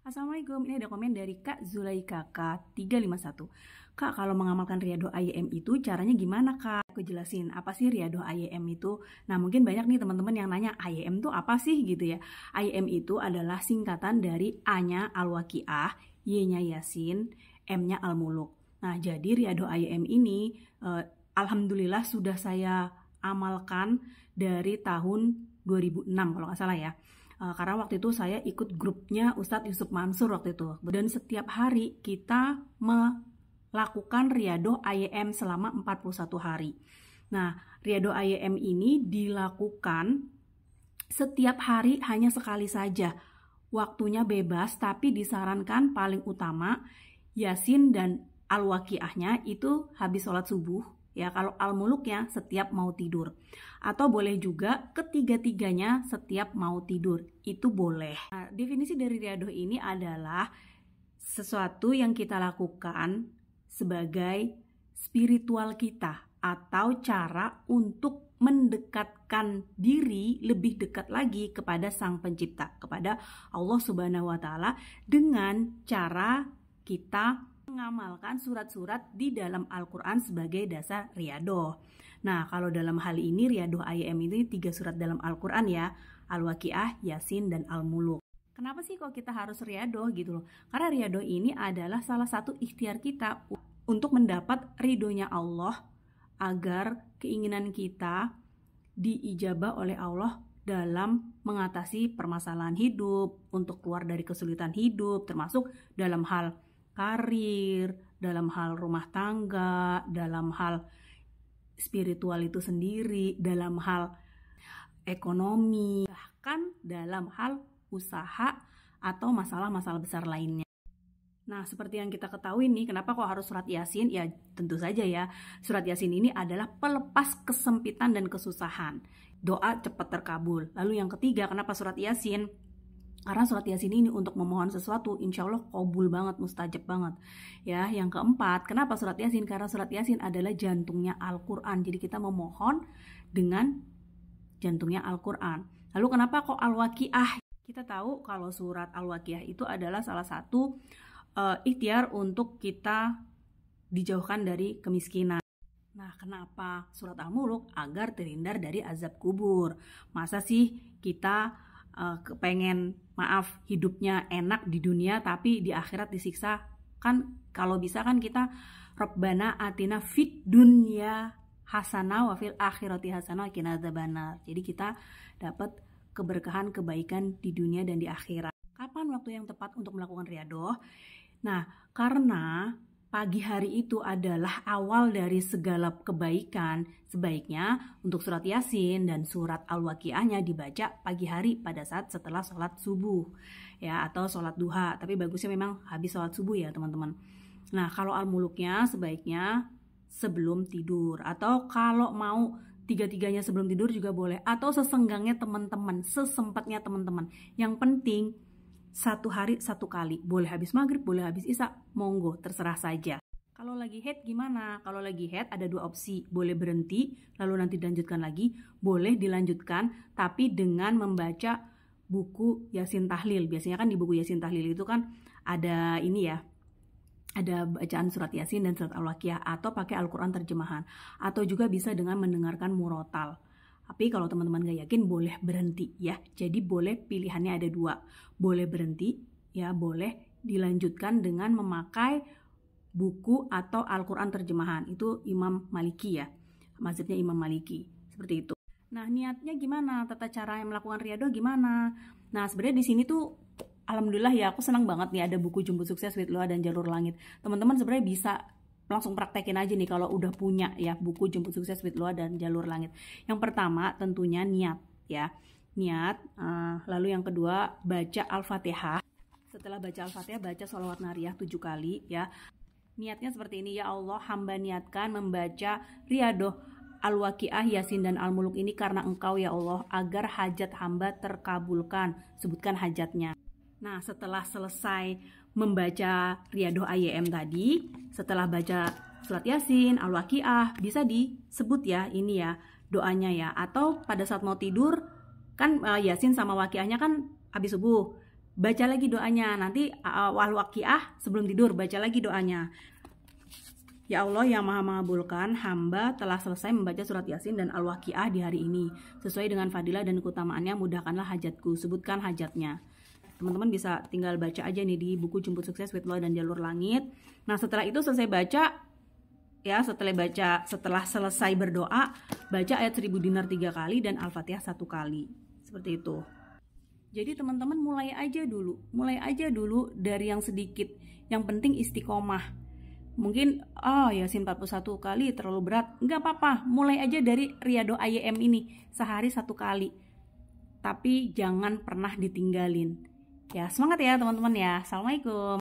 Assalamualaikum, ini ada komen dari Kak Zulaika K351. Kak, kalau mengamalkan Riyadhah IM itu caranya gimana Kak? Aku jelasin, apa sih Riyadhah IM itu? Nah, mungkin banyak nih teman-teman yang nanya, IM itu apa sih gitu ya? IM itu adalah singkatan dari A-nya Al-Waqiah, Y-nya Yasin, M-nya Al-Muluk. Nah, jadi Riyadhah IM ini alhamdulillah sudah saya amalkan dari tahun 2006 kalau nggak salah ya. Karena waktu itu saya ikut grupnya Ustadz Yusuf Mansur waktu itu. Dan setiap hari kita melakukan Riyadhah IM selama 41 hari. Nah, Riyadhah IM ini dilakukan setiap hari hanya sekali saja. Waktunya bebas, tapi disarankan paling utama Yasin dan Al-Waqiahnya itu habis sholat subuh. Ya, kalau Al-Muluknya setiap mau tidur. Atau boleh juga ketiga-tiganya setiap mau tidur. Itu boleh. Nah, definisi dari Riyadhah ini adalah sesuatu yang kita lakukan sebagai spiritual kita atau cara untuk mendekatkan diri lebih dekat lagi kepada Sang Pencipta, kepada Allah Subhanahu wa Ta'ala dengan cara kita mengamalkan surat-surat di dalam Al-Quran sebagai dasar Riyadhah. Nah, kalau dalam hal ini Riyadhah IM ini 3 surat dalam Al-Quran ya, Al-Waqiah, Yasin, dan Al-Muluk. Kenapa sih kok kita harus Riyadhah gitu loh? Karena Riyadhah ini adalah salah satu ikhtiar kita untuk mendapat ridhonya Allah agar keinginan kita diijabah oleh Allah dalam mengatasi permasalahan hidup, untuk keluar dari kesulitan hidup, termasuk dalam hal karir, dalam hal rumah tangga, dalam hal spiritual itu sendiri, dalam hal ekonomi, bahkan dalam hal usaha atau masalah-masalah besar lainnya. Nah, seperti yang kita ketahui nih, kenapa kok harus surat Yasin? Ya, tentu saja ya, surat Yasin ini adalah pelepas kesempitan dan kesusahan. Doa cepat terkabul. Lalu yang ketiga, kenapa surat Yasin? Karena surat Yasin ini untuk memohon sesuatu, insya Allah kabul banget, mustajab banget. Ya, yang keempat, kenapa surat Yasin? Karena surat Yasin adalah jantungnya Al-Quran. Jadi kita memohon dengan jantungnya Al-Quran. Lalu kenapa kok Al-Waqiah? Kita tahu kalau surat Al-Waqiah itu adalah salah satu ikhtiar untuk kita dijauhkan dari kemiskinan. Nah, kenapa surat Al-Muluk? Agar terhindar dari azab kubur. Masa sih kita kepengen hidupnya enak di dunia tapi di akhirat disiksa? Kan kalau bisa kan kita Rabbana atina fid dunya hasanah wa fil akhirati hasanah wa qina adzabannar. Jadi kita dapat keberkahan, kebaikan di dunia dan di akhirat. Kapan waktu yang tepat untuk melakukan Riyadhah? Nah, karena pagi hari itu adalah awal dari segala kebaikan, sebaiknya untuk surat Yasin dan surat Al-Waqiahnya dibaca pagi hari pada saat setelah sholat subuh ya, atau sholat duha. Tapi bagusnya memang habis sholat subuh ya teman-teman. Nah, kalau Al-Muluknya sebaiknya sebelum tidur, atau kalau mau tiga-tiganya sebelum tidur juga boleh, atau sesenggangnya teman-teman, sesempatnya teman-teman. Yang penting satu hari satu kali, boleh habis maghrib, boleh habis isya, monggo, terserah saja. Kalau lagi head gimana? Kalau lagi head ada 2 opsi, boleh berhenti lalu nanti dilanjutkan lagi, boleh dilanjutkan tapi dengan membaca buku Yasin Tahlil. Biasanya kan di buku Yasin Tahlil itu kan ada ini ya, ada bacaan surat Yasin dan surat Al-Waqiah, atau pakai Al-Quran terjemahan, atau juga bisa dengan mendengarkan murotal. Tapi kalau teman-teman gak yakin, boleh berhenti ya. Jadi boleh, pilihannya ada 2. Boleh berhenti, ya boleh dilanjutkan dengan memakai buku atau Al-Quran terjemahan. Itu Imam Maliki ya, mazhabnya Imam Maliki, seperti itu. Nah, niatnya gimana? Tata cara yang melakukan Riyadhah gimana? Nah, sebenarnya di sini tuh alhamdulillah ya, aku senang banget nih ada buku Jemput Sukses Witloa dan Jalur Langit. Teman-teman sebenarnya bisa langsung praktekin aja nih kalau udah punya ya buku Jemput Sukses Witloa dan Jalur Langit. Yang pertama tentunya niat ya, niat. Lalu yang kedua baca Al-Fatihah. Setelah baca Al-Fatihah baca sholawat nariyah 7 kali ya. Niatnya seperti ini, ya Allah, hamba niatkan membaca Riyadhah Al-Waqiah, Yasin, dan Al-Muluk ini karena Engkau ya Allah, agar hajat hamba terkabulkan. Sebutkan hajatnya. Nah, setelah selesai membaca Riyadhah IM tadi, setelah baca surat Yasin, Al-Waqiah, bisa disebut ya ini ya doanya ya. Atau pada saat mau tidur kan Yasin sama Waqiahnya kan habis subuh, baca lagi doanya. Nanti Wal-Waqiah sebelum tidur baca lagi doanya. Ya Allah yang maha mengabulkan, hamba telah selesai membaca surat Yasin dan Al-Waqiah di hari ini. Sesuai dengan fadilah dan keutamaannya, mudahkanlah hajatku. Sebutkan hajatnya. Teman-teman bisa tinggal baca aja nih di buku Jemput Sukses with Lola dan Jalur Langit. Nah setelah itu selesai baca, ya setelah selesai berdoa, baca ayat 1000 dinar 3 kali dan Al-Fatihah 1 kali. Seperti itu. Jadi teman-teman mulai aja dulu dari yang sedikit. Yang penting istiqomah. Mungkin Yasin 41 kali terlalu berat, nggak apa-apa, mulai aja dari Riyadhah IYM ini sehari 1 kali, tapi jangan pernah ditinggalin ya. Semangat ya teman-teman ya. Assalamualaikum.